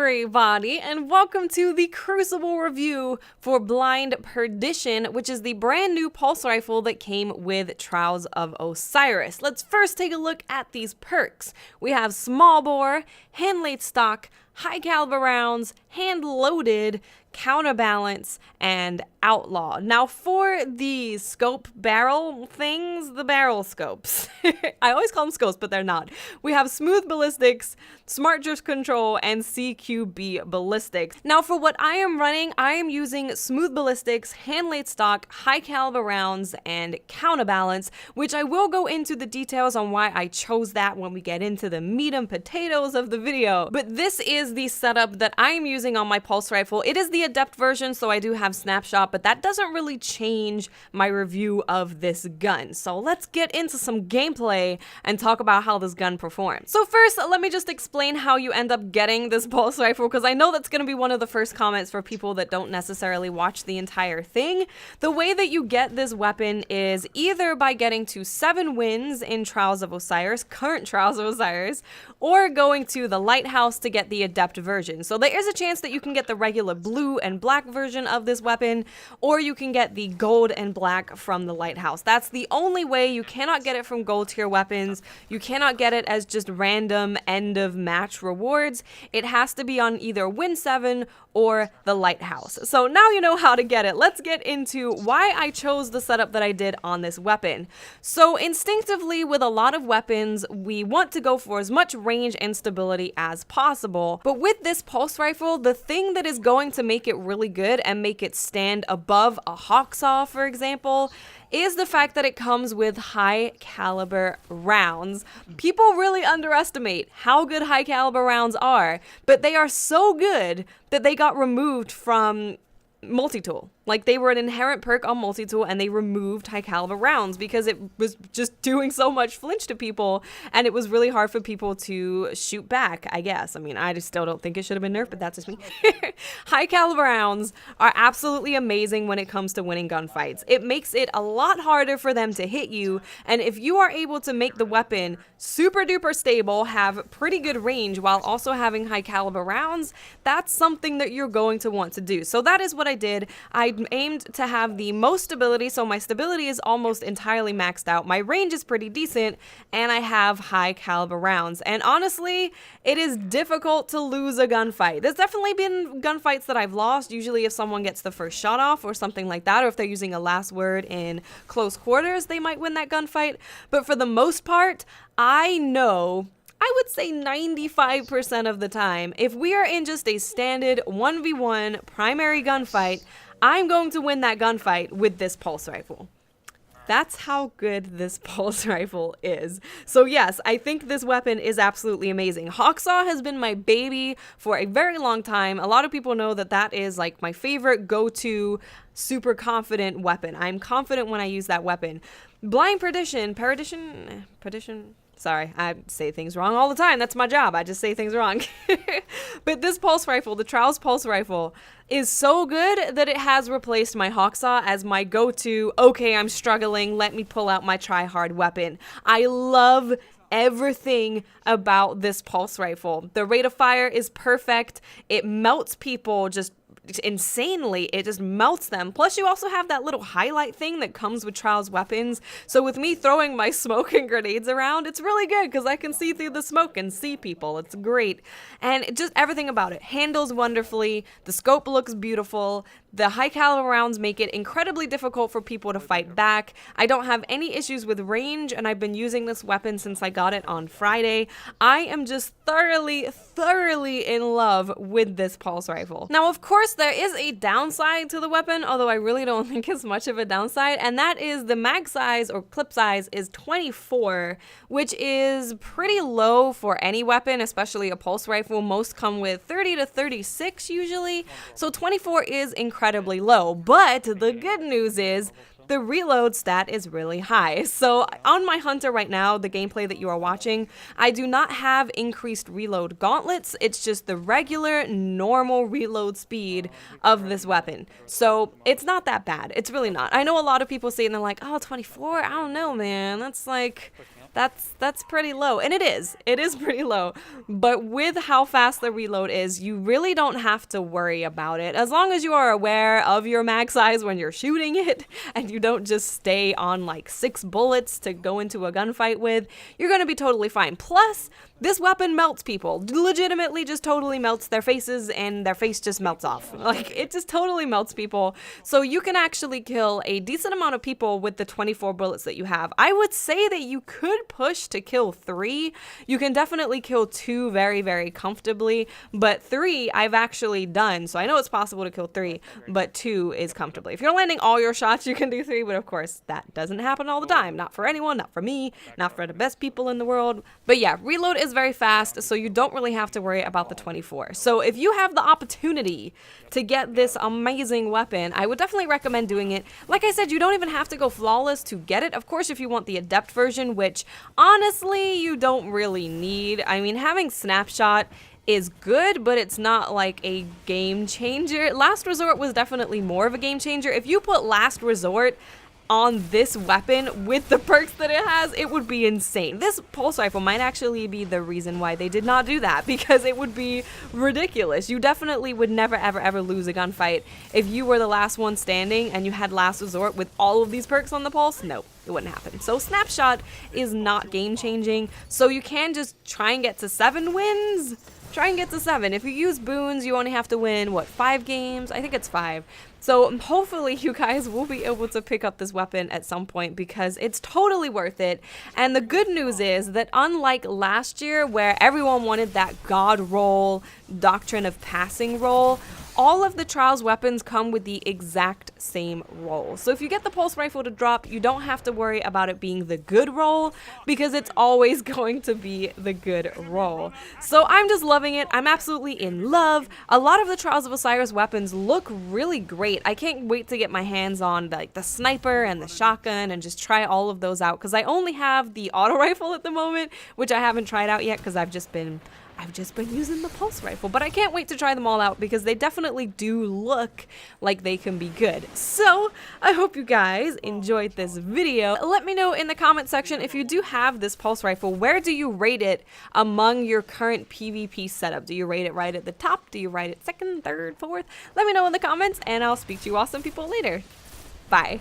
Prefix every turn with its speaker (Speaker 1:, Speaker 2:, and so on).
Speaker 1: everybody, and welcome to the Crucible review for Blind Perdition, which is the brand new pulse rifle that came with Trials of Osiris. Let's first take a look at these perks. We have small bore, hand-laid stock, high caliber rounds, hand-loaded, counterbalance, and outlaw. Now for the scope barrel things, the barrel scopes. I always call them scopes, but they're not. We have smooth ballistics, smart drift control, and CQB ballistics. Now for what I am running, I am using smooth ballistics, hand-laid stock, high caliber rounds, and counterbalance, which I will go into the details on why I chose that when we get into the meat and potatoes of the video. But this is the setup that I am using on my pulse rifle. It is the adept version, so I do have snapshot, but that doesn't really change my review of this gun. So let's get into some gameplay and talk about how this gun performs. So first, let me just explain how you end up getting this pulse rifle, because I know that's going to be one of the first comments for people that don't necessarily watch the entire thing. The way that you get this weapon is either by getting to 7 wins in Trials of Osiris, current Trials of Osiris, or going to the Lighthouse to get the adept version. So there is a chance that you can get the regular blue and black version of this weapon, or you can get the gold and black from the Lighthouse. That's the only way. You cannot get it from gold tier weapons. You cannot get it as just random end of match rewards. It has to be on either Win 7 or the Lighthouse. So now you know how to get it. Let's get into why I chose the setup that I did on this weapon. So instinctively, with a lot of weapons, we want to go for as much range and stability as possible. But with this pulse rifle, the thing that is going to make it really good and make it stand above a Hawksaw, for example, is the fact that it comes with high caliber rounds. People really underestimate how good high caliber rounds are, but they are so good that they got removed from multi-tool. Like, they were an inherent perk on multi-tool, and they removed high caliber rounds because it was just doing so much flinch to people, and it was really hard for people to shoot back, I guess. I mean, I just still don't think it should have been nerfed, but that's just me. High caliber rounds are absolutely amazing when it comes to winning gunfights. It makes it a lot harder for them to hit you, and if you are able to make the weapon super duper stable, have pretty good range while also having high caliber rounds, that's something that you're going to want to do. So that is what I did. I aimed to have the most stability, so my stability is almost entirely maxed out. My range is pretty decent, and I have high caliber rounds. And honestly, it is difficult to lose a gunfight. There's definitely been gunfights that I've lost, usually if someone gets the first shot off or something like that, or if they're using a last word in close quarters, they might win that gunfight. But for the most part, I know, I would say 95% of the time, if we are in just a standard 1v1 primary gunfight, I'm going to win that gunfight with this pulse rifle. That's how good this pulse rifle is. So yes, I think this weapon is absolutely amazing. Hawksaw has been my baby for a very long time. A lot of people know that that is like my favorite go-to super confident weapon. I'm confident when I use that weapon. Blind Perdition, Perdition. Sorry, I say things wrong all the time. That's my job. I just say things wrong. But this pulse rifle, the Trials pulse rifle, is so good that it has replaced my Hawksaw as my go-to, okay, I'm struggling, let me pull out my try-hard weapon. I love everything about this pulse rifle. The rate of fire is perfect. It melts people just insanely. It just melts them. Plus, you also have that little highlight thing that comes with Trials weapons. So with me throwing my smoke and grenades around, it's really good because I can see through the smoke and see people. It's great. And just everything about it handles wonderfully. The scope looks beautiful. The high caliber rounds make it incredibly difficult for people to fight back. I don't have any issues with range, and I've been using this weapon since I got it on Friday. I am just thoroughly in love with this pulse rifle. Now, of course, there is a downside to the weapon, although I really don't think it's much of a downside, and that is the mag size or clip size is 24, which is pretty low for any weapon, especially a pulse rifle. Most come with 30 to 36 usually, so 24 is incredibly low. But the good news is the reload stat is really high. So on my Hunter right now, the gameplay that you are watching, I do not have increased reload gauntlets. It's just the regular, normal reload speed of this weapon. So it's not that bad. It's really not. I know a lot of people say, and they're like, oh, 24? I don't know, man. That's like... That's pretty low, and it is pretty low, but with how fast the reload is, you really don't have to worry about it. As long as you are aware of your mag size when you're shooting it, and you don't just stay on like 6 bullets to go into a gunfight with, you're gonna be totally fine. Plus, this weapon melts people. Legitimately just totally melts their faces, and their face just melts off. Like, it just totally melts people. So you can actually kill a decent amount of people with the 24 bullets that you have. I would say that you could push to kill 3. You can definitely kill 2 very, very comfortably, but 3 I've actually done. So I know it's possible to kill 3, but 2 is comfortably. If you're landing all your shots, you can do 3, but of course that doesn't happen all the time. Not for anyone, not for me, not for the best people in the world. But yeah, reload is very fast, so you don't really have to worry about the 24. So if you have the opportunity to get this amazing weapon, I would definitely recommend doing it. Like I said, you don't even have to go flawless to get it. Of course, if you want the adept version, which honestly you don't really need. I mean, having snapshot is good, but it's not like a game changer. Last Resort was definitely more of a game changer. If you put Last Resort on this weapon with the perks that it has, it would be insane. This pulse rifle might actually be the reason why they did not do that, because it would be ridiculous. You definitely would never ever ever lose a gunfight if you were the last one standing and you had Last Resort with all of these perks on the pulse. No, it wouldn't happen. So snapshot is not game changing, so you can just try and get to 7 wins. Try and get to 7. If you use boons, you only have to win, what, 5 games? I think it's 5. So hopefully you guys will be able to pick up this weapon at some point, because it's totally worth it. And the good news is that unlike last year, where everyone wanted that God roll, Doctrine of Passing roll, all of the Trials weapons come with the exact same roll. So if you get the pulse rifle to drop, you don't have to worry about it being the good roll, because it's always going to be the good roll. So I'm just loving it. I'm absolutely in love. A lot of the Trials of Osiris weapons look really great. I can't wait to get my hands on like the sniper and the shotgun and just try all of those out, because I only have the auto rifle at the moment, which I haven't tried out yet because I've just been using the pulse rifle, but I can't wait to try them all out because they definitely do look like they can be good. So I hope you guys enjoyed this video. Let me know in the comment section if you do have this pulse rifle, where do you rate it among your current PvP setup? Do you rate it right at the top? Do you rate it second, third, fourth? Let me know in the comments, and I'll speak to you awesome people later. Bye.